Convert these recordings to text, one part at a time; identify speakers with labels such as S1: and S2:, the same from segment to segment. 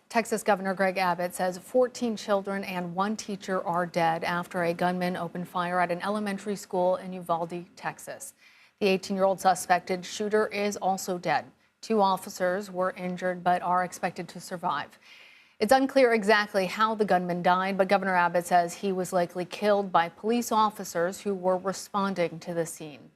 S1: Texas Governor Greg Abbott says 14 children and one teacher are dead after a gunman opened fire at an elementary school in Uvalde, Texas. The 18-year-old suspected shooter is also dead. 2 officers were injured but are expected to survive. It's unclear exactly how the gunman died, but Governor Abbott says he was likely killed by police officers who were responding to the scene.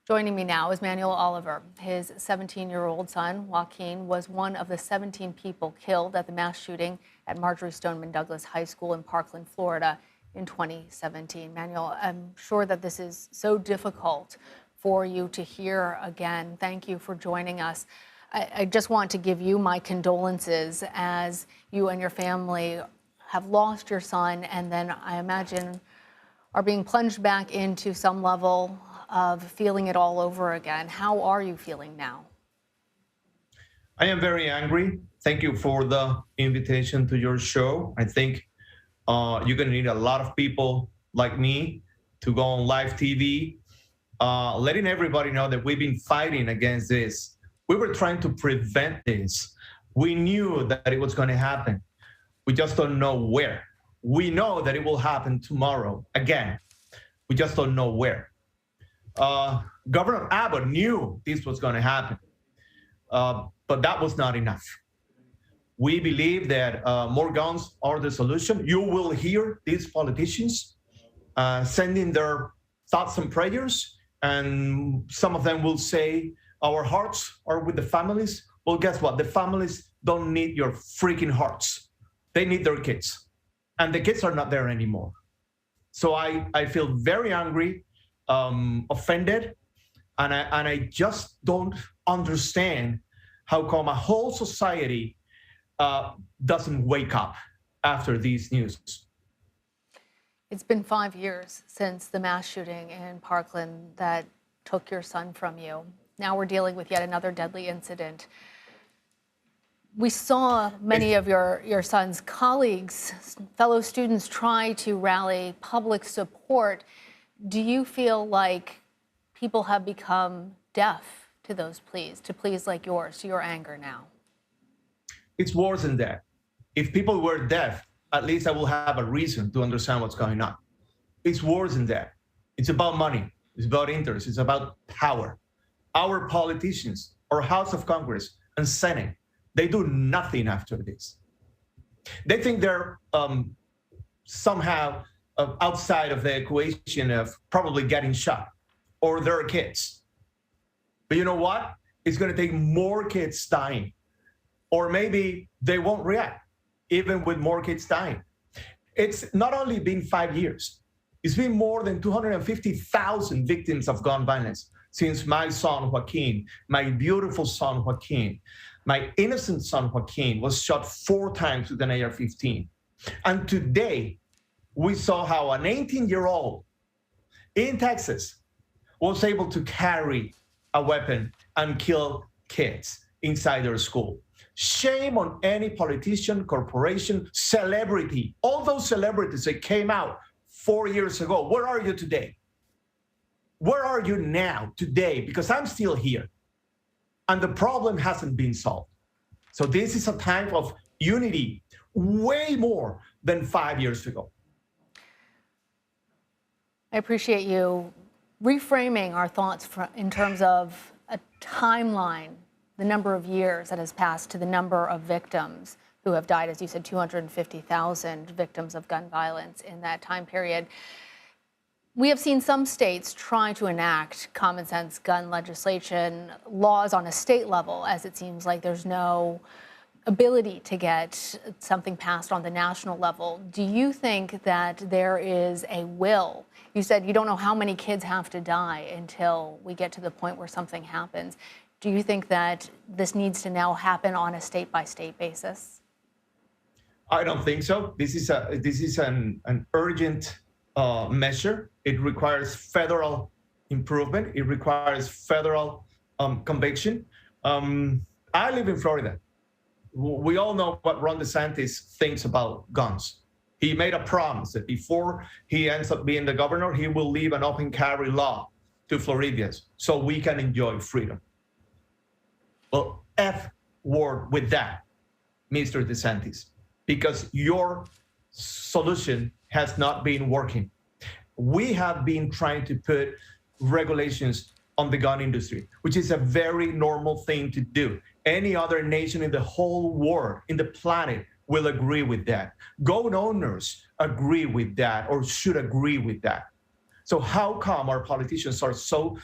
S1: Joining me now is Manuel Oliver. His 17-year-old son, Joaquin, was one of the 17 people killed at the mass shooting at Marjory Stoneman Douglas High School in Parkland, Florida in 2017. Manuel, I'm sure that this is so difficult for you to hear again. Thank you for joining us. I just want to give you my condolences as you and your family have lost your son and then I imagine are being plunged back into some level of feeling it all over again. How are you feeling now?
S2: I am very angry. Thank you for the invitation to your show. I think you're going to need a lot of people like me to go on live TV, letting everybody know that we've been fighting against this. We were trying to prevent this. We knew that it was going to happen. We just don't know where. We know that it will happen tomorrow again. We just don't know where. Governor Abbott knew this was going to happen, but that was not enough. We believe that more guns are the solution. You will hear these politicians sending their thoughts and prayers, and some of them will say, our hearts are with the families. Well, guess what? The families don't need your freaking hearts. They need their kids. And the kids are not there anymore. So I feel very angry, offended, and I just don't understand how come a whole society doesn't wake up after these news.
S1: It's been 5 years since the mass shooting in Parkland that took your son from you. Now we're dealing with yet another deadly incident. We saw many of your son's colleagues, fellow students, try to rally public support. Do you feel like people have become deaf to those pleas, to pleas like yours, to your anger now?
S2: It's worse than that. If people were deaf, at least I will have a reason to understand what's going on. It's worse than that. It's about money. It's about interest. It's about power. Our politicians, our House of Congress and Senate, they do nothing after this. They think they're somehow outside of the equation of probably getting shot or their kids. But you know what? It's going to take more kids dying. Or maybe they won't react, even with more kids dying. It's not only been 5 years. It's been more than 250,000 victims of gun violence since my son, Joaquin, my beautiful son, Joaquin, my innocent son, Joaquin, was shot 4 times with an AR-15. And today, we saw how an 18-year-old in Texas was able to carry a weapon and kill kids inside their school. Shame on any politician, corporation, celebrity, all those celebrities that came out 4 years ago. Where are you today? Where are you now, today? Because I'm still here. And the problem hasn't been solved. So this is a time of unity, way more than 5 years ago.
S1: I appreciate you reframing our thoughts in terms of a timeline, the number of years that has passed to the number of victims who have died, as you said, 250,000 victims of gun violence in that time period. We have seen some states try to enact common sense gun legislation, laws on a state level, as it seems like there's no ability to get something passed on the national level. Do you think that there is a will? You said you don't know how many kids have to die until we get to the point where something happens. Do you think that this needs to now happen on a state-by-state basis?
S2: I don't think so. This is an urgent measure. It requires federal improvement. It requires federal conviction. I live in Florida. We all know what Ron DeSantis thinks about guns. He made a promise that before he ends up being the governor, he will leave an open carry law to Floridians so we can enjoy freedom. Well, F word with that. Mr. DeSantis, because your solution has not been working. We have been trying to put regulations on the gun industry, which is a very normal thing to do. Any other nation in the whole world, in the planet, will agree with that. Gun owners agree with that, or should agree with that. So how come our politicians are so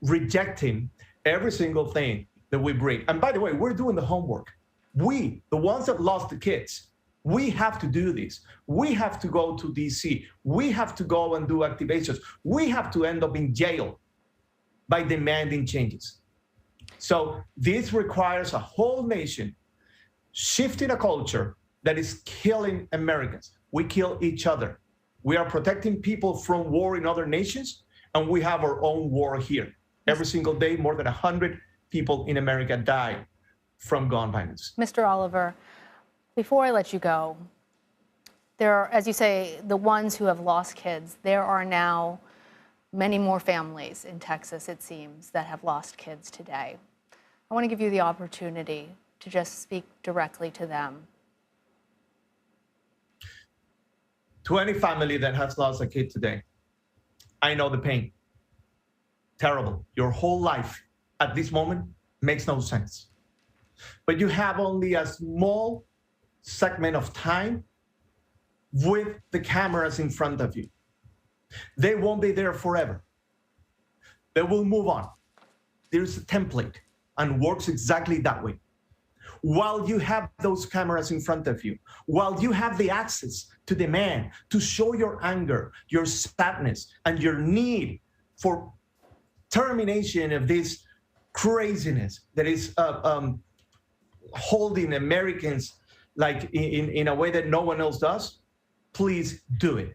S2: rejecting every single thing that we bring? And by the way, we're doing the homework. We, the ones that lost the kids, we have to do this. We have to go to DC. We have to go and do activations. We have to end up in jail by demanding changes. So this requires a whole nation shifting a culture that is killing Americans. We kill each other. We are protecting people from war in other nations, and we have our own war here. Every single day, more than 100 people in America die from gun violence.
S1: Mr. Oliver, before I let you go, there are, as you say, the ones who have lost kids. There are now many more families in Texas, it seems, that have lost kids today. I want to give you the opportunity to just speak directly to them.
S2: To any family that has lost a kid today, I know the pain. Terrible. Your whole life at this moment makes no sense. But you have only a small segment of time with the cameras in front of you. They won't be there forever. They will move on. There's a template and works exactly that way. While you have those cameras in front of you, while you have the access to demand, to show your anger, your sadness, and your need for termination of this craziness that is holding Americans like in a way that no one else does, please do it.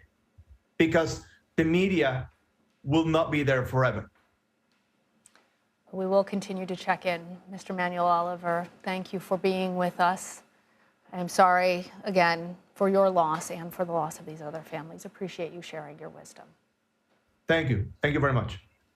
S2: Because the media will not be there forever.
S1: We will continue to check in. Mr. Manuel Oliver, thank you for being with us. I'm sorry, again, for your loss and for the loss of these other families. Appreciate you sharing your wisdom.
S2: Thank you. Thank you very much.